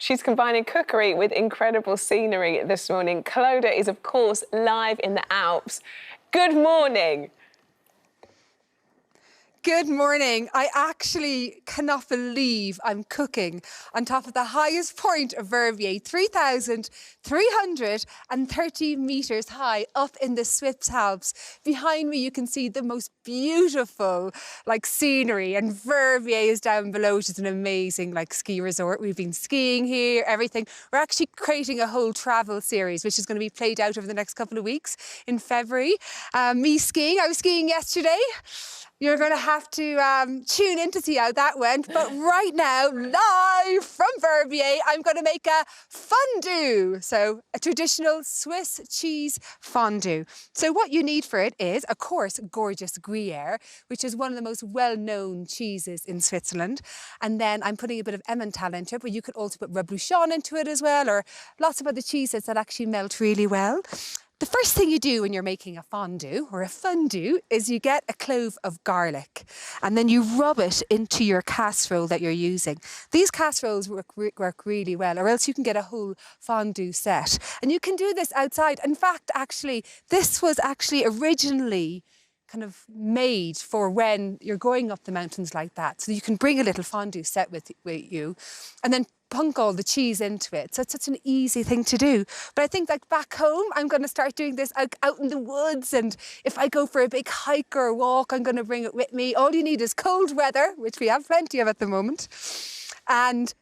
She's combining cookery with incredible scenery this morning. Clodagh is, of course, live in the Alps. Good morning. Good morning. I actually cannot believe I'm cooking on top of the highest point of Verviers, 3,330 metres high up in the Swiss Alps. Behind me you can see the most beautiful scenery, and Verviers is down below, which is an amazing ski resort. We've been skiing here, everything. We're actually creating a whole travel series which is going to be played out over the next couple of weeks in February. Me skiing, I was skiing yesterday. You're going to have to tune in to see how that went. But right now, live from Verviers, I'm going to make a fondue. So a traditional Swiss cheese fondue. So what you need for it is, of course, gorgeous Gruyere, which is one of the most well-known cheeses in Switzerland. And then I'm putting a bit of Emmental into it, but you could also put Reblochon into it as well, or lots of other cheeses that actually melt really well. The first thing you do when you're making a fondue or a fondue is you get a clove of garlic and then you rub it into your casserole that you're using. These casseroles work really well, or else you can get a whole fondue set. And you can do this outside. In fact, actually, this was actually originally kind of made for when you're going up the mountains like that. So you can bring a little fondue set with you and then punk all the cheese into it. So it's such an easy thing to do. But I think back home, I'm going to start doing this out in the woods. And if I go for a big hike or walk, I'm going to bring it with me. All you need is cold weather, which we have plenty of at the moment, and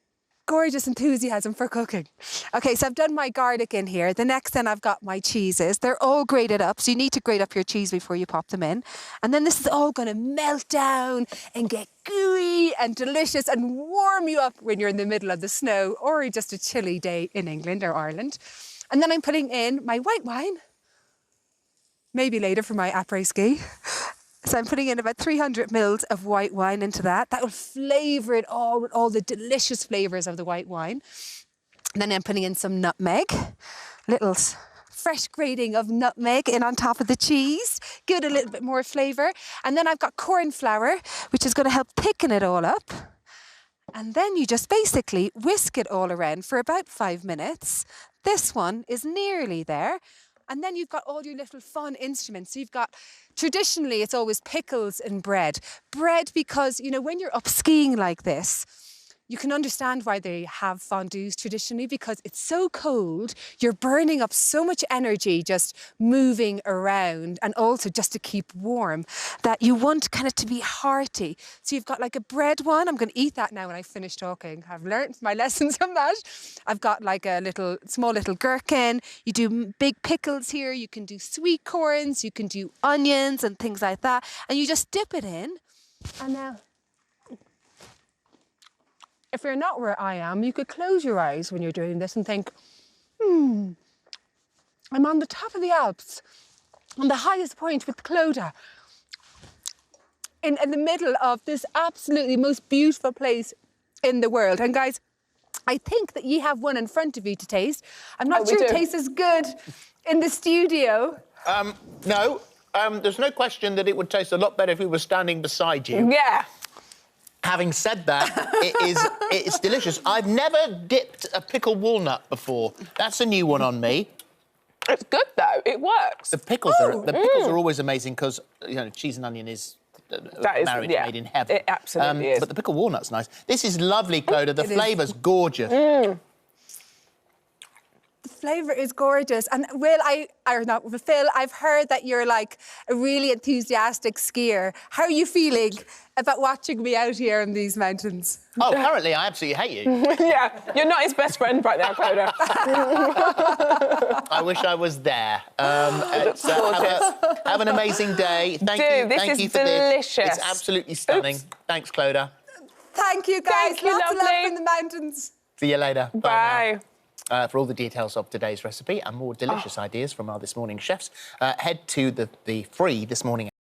gorgeous enthusiasm for cooking. Okay, so I've done my garlic in here. The next then I've got my cheeses. They're all grated up, so you need to grate up your cheese before you pop them in. And then this is all going to melt down and get gooey and delicious and warm you up when you're in the middle of the snow or just a chilly day in England or Ireland. And then I'm putting in my white wine, maybe later for my après-ski. So I'm putting in about 300 mils of white wine into that. That will flavour it all with all the delicious flavours of the white wine. And then I'm putting in some nutmeg, little fresh grating of nutmeg in on top of the cheese, give it a little bit more flavour. And then I've got corn flour, which is going to help thicken it all up. And then you just basically whisk it all around for about 5 minutes. This one is nearly there. And then you've got all your little fun instruments. So you've got, traditionally, it's always pickles and bread. Bread because, you know, when you're up skiing like this, you can understand why they have fondues traditionally, because it's so cold, you're burning up so much energy just moving around and also just to keep warm that you want kind of to be hearty. So you've got a bread one. I'm going to eat that now when I finish talking. I've learned my lessons from that. I've got a small little gherkin. You do big pickles here. You can do sweet corns. You can do onions and things like that. And you just dip it in. And now, if you're not where I am, you could close your eyes when you're doing this and think, I'm on the top of the Alps, on the highest point with Clodagh, in the middle of this absolutely most beautiful place in the world. And guys, I think that you have one in front of you to taste. I'm not sure it tastes as good in the studio. No, there's no question that it would taste a lot better if we were standing beside you. Yeah. Having said that, it's delicious. I've never dipped a pickled walnut before. That's a new one on me. It's good though. It works. The pickles are always amazing because cheese and onion is marriage made in heaven. It absolutely is. But the pickled walnut's nice. This is lovely, Clodagh. The flavour's gorgeous. The flavour is gorgeous. And Phil, I've heard that you're a really enthusiastic skier. How are you feeling about watching me out here in these mountains? Oh, currently I absolutely hate you. Yeah, you're not his best friend right now, Clodagh. I wish I was there. Have an amazing day. Thank you for delicious. this. It's absolutely stunning. Oops. Thanks, Clodagh. Thank you, guys. Thank you, Lots of lovely. love in the mountains. See you later. Bye. For all the details of today's recipe and more delicious ideas from our This Morning chefs, head to the free This Morning app.